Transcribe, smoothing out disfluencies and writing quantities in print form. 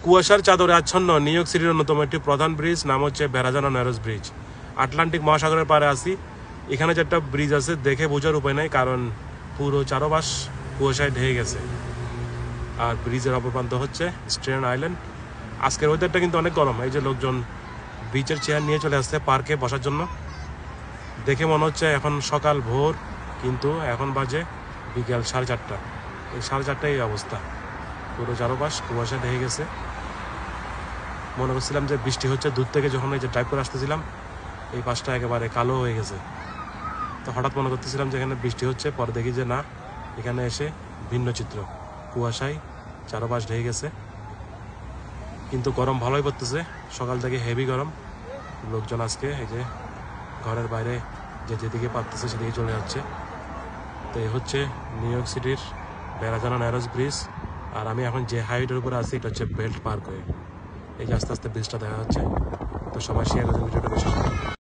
কুয়াশার চাদরে আচ্ছন্ন নিউ ইয়র্ক সিটির অন্যতম একটি প্রধান ব্রিজ, নাম হচ্ছে ভেরাজানো ন্যারোস ব্রিজ। আটলান্টিক মহাসাগরের পাড়ে আসি। এখানে যে একটা ব্রিজ আছে দেখে বোঝার উপায় নাই, কারণ পুরো চারপাশ কুয়াশায় ঢেকে গেছে। আর ব্রিজের অপর প্রান্ত হচ্ছে স্ট্যাটেন আইল্যান্ড। আজকের ওয়েদারটা কিন্তু অনেক গরম। এই যে লোকজন বিচের চেয়ার নিয়ে চলে আসছে পার্কে বসার জন্য। দেখে মনে হচ্ছে এখন সকাল ভোর, কিন্তু এখন বাজে বিকেল 4:30। এই 4:30টায় এই অবস্থা, পুরো চারপাশ কুয়াশা ঢেকে গেছে। মনে করছিলাম যে বৃষ্টি হচ্ছে, দূর থেকে যখন এই যে ড্রাইভ করে আসতেছিলাম এই পাশটা একেবারে কালো হয়ে গেছে। তো হঠাৎ মনে করতেছিলাম যে এখানে বৃষ্টি হচ্ছে, পরে দেখি যে না, এখানে এসে ভিন্ন চিত্র, কুয়াশায় চারপাশ ঢেকে গেছে। কিন্তু গরম ভালোই পড়তেছে, সকাল থেকে হেভি গরম। লোকজন আজকে এই যে ঘরের বাইরে যেদিকে পারতেছে সেদিকে চলে যাচ্ছে। তো এই হচ্ছে নিউ ইয়র্ক সিটির ভেরাজানো ন্যারোস ব্রিজ। আর আমি এখন যে হাইওয়ের উপরে আছি এটা হচ্ছে বেল্ট পার্ক হয়ে। এই যে আস্তে আস্তে ব্রিজটা দেখা যাচ্ছে। তো সবাই শেয়ার করবেন ভিডিওটা বেশি।